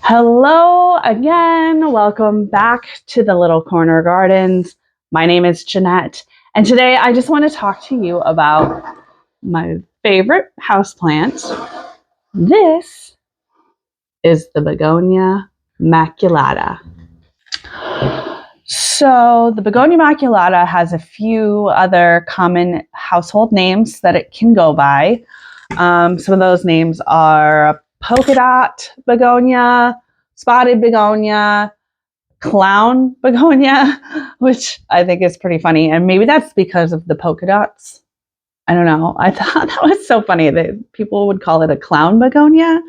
Hello again. Welcome back to the Little Corner Gardens. My name is Jeanette, and today I just want to talk to you about my favorite houseplant. This is the Begonia Maculata. So the Begonia Maculata has a few other common household names that it can go by. Some of those names are polka dot begonia, spotted begonia, clown begonia, which I think is pretty funny. And maybe that's because of the polka dots. I don't know. I thought that was so funny that people would call it a clown begonia.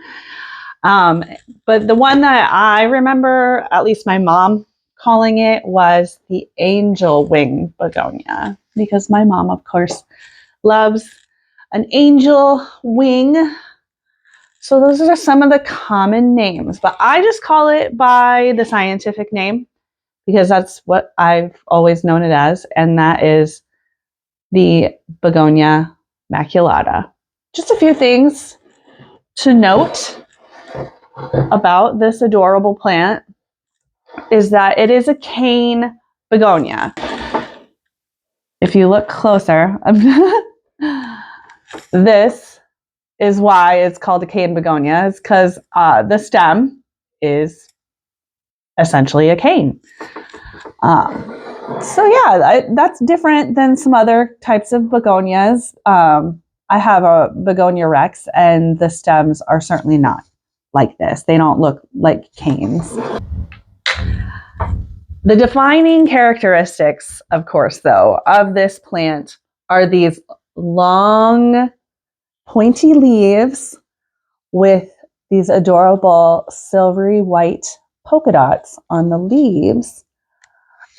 But the one that I remember, at least my mom calling it, was the angel wing begonia, because my mom, of course, loves an angel wing. So those are some of the common names, but I just call it by the scientific name because that's what I've always known it as, and that is the Begonia Maculata. Just a few things to note about this adorable plant is that it is a cane begonia. If you look closer, this is why it's called a cane begonia. It's because the stem is essentially a cane. So yeah, that's different than some other types of begonias. I have a begonia rex, and the stems are certainly not like this. They don't look like canes. The defining characteristics, of course, though, of this plant are these long, pointy leaves with these adorable silvery white polka dots on the leaves.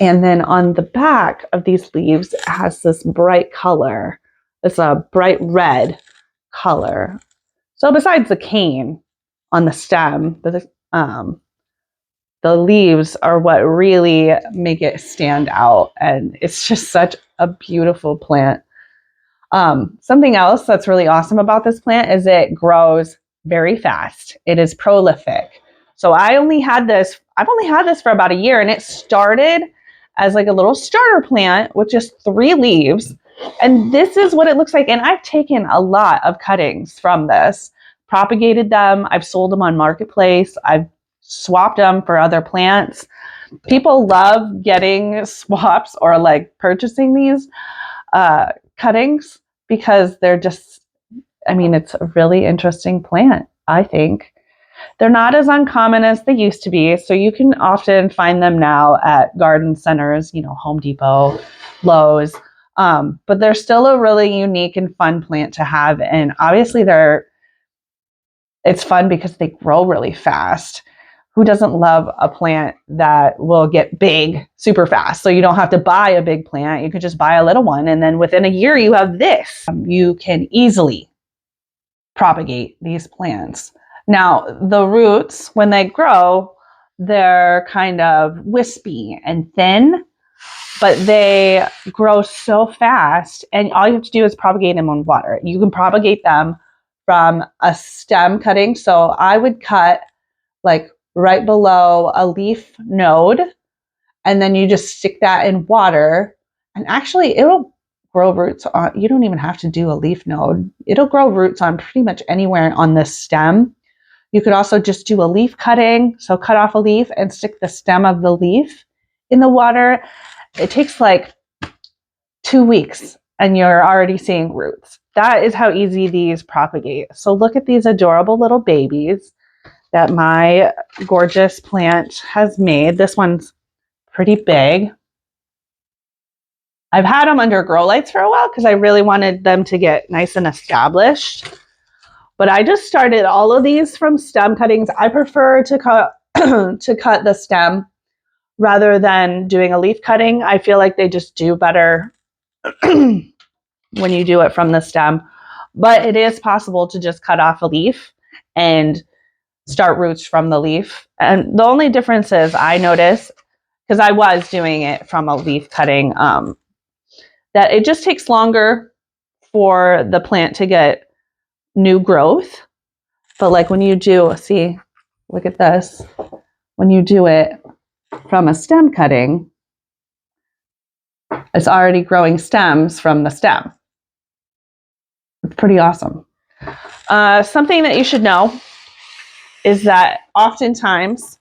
And then on the back of these leaves, it has this bright color. It's a bright red color. So besides the cane on the stem, the leaves are what really make it stand out. And it's just such a beautiful plant. Something else that's really awesome about this plant is it grows very fast. It is prolific. So I've only had this for about a year, and it started as like a little starter plant with just 3 leaves. And this is what it looks like. And I've taken a lot of cuttings from this, propagated them. I've sold them on Marketplace. I've swapped them for other plants. People love getting swaps or like purchasing these cuttings because they're just, it's a really interesting plant, I think. They're not as uncommon as they used to be, so you can often find them now at garden centers, Home Depot, Lowe's, but they're still a really unique and fun plant to have, and obviously it's fun because they grow really fast. Who doesn't love a plant that will get big super fast? So you don't have to buy a big plant. You could just buy a little one, and then within a year you have this. You can easily propagate these plants. Now, the roots, when they grow, they're kind of wispy and thin, but they grow so fast, and all you have to do is propagate them on water. You can propagate them from a stem cutting. So I would cut like right below a leaf node, and then you just stick that in water, and actually it'll grow roots on, you don't even have to do a leaf node. It'll grow roots on pretty much anywhere on the stem. You could also just do a leaf cutting. So cut off a leaf and stick the stem of the leaf in the water. It takes like 2 weeks and you're already seeing roots. That is how easy these propagate. So look at these adorable little babies that my gorgeous plant has made. This one's pretty big. I've had them under grow lights for a while because I really wanted them to get nice and established. But I just started all of these from stem cuttings. I prefer to cut the stem rather than doing a leaf cutting. I feel like they just do better when you do it from the stem. But it is possible to just cut off a leaf and start roots from the leaf. And the only difference is I notice, because I was doing it from a leaf cutting, that it just takes longer for the plant to get new growth. But like when you do, see, look at this. When you do it from a stem cutting, it's already growing stems from the stem. It's pretty awesome. Something that you should know is that oftentimes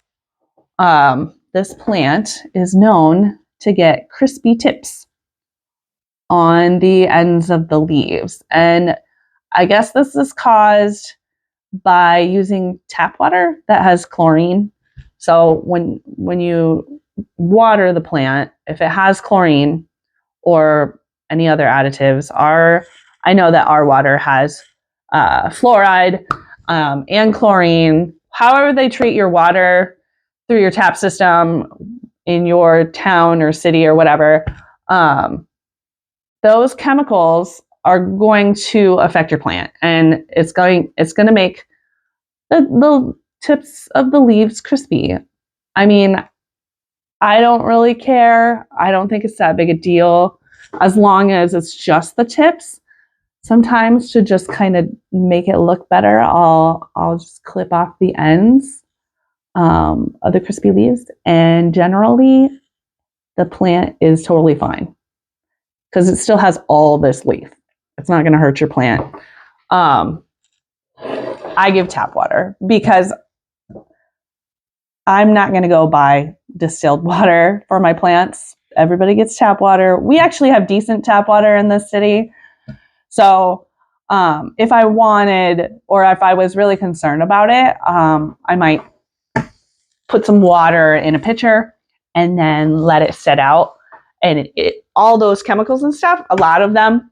this plant is known to get crispy tips on the ends of the leaves. And I guess this is caused by using tap water that has chlorine. So when you water the plant, if it has chlorine or any other additives, I know that our water has fluoride and chlorine. However they treat your water through your tap system in your town or city or whatever, those chemicals are going to affect your plant, and it's going to make the tips of the leaves crispy. I mean, I don't really care. I don't think it's that big a deal as long as it's just the tips. Sometimes to just kind of make it look better, I'll just clip off the ends of the crispy leaves, and generally the plant is totally fine because it still has all this leaf. It's not going to hurt your plant. I give tap water because I'm not going to go buy distilled water for my plants. Everybody gets tap water. We actually have decent tap water in this city. So if I wanted, or if I was really concerned about it, I might put some water in a pitcher and then let it sit out. And all those chemicals and stuff, a lot of them,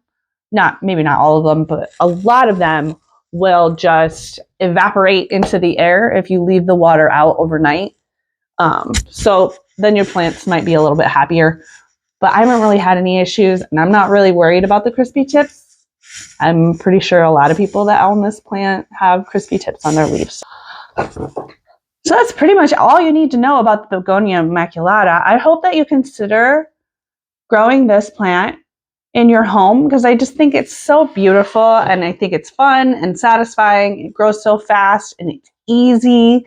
maybe not all of them, but a lot of them will just evaporate into the air if you leave the water out overnight. So then your plants might be a little bit happier. But I haven't really had any issues, and I'm not really worried about the crispy tips. I'm pretty sure a lot of people that own this plant have crispy tips on their leaves. So that's pretty much all you need to know about the Begonia Maculata. I hope that you consider growing this plant in your home because I just think it's so beautiful, and I think it's fun and satisfying. It grows so fast and it's easy.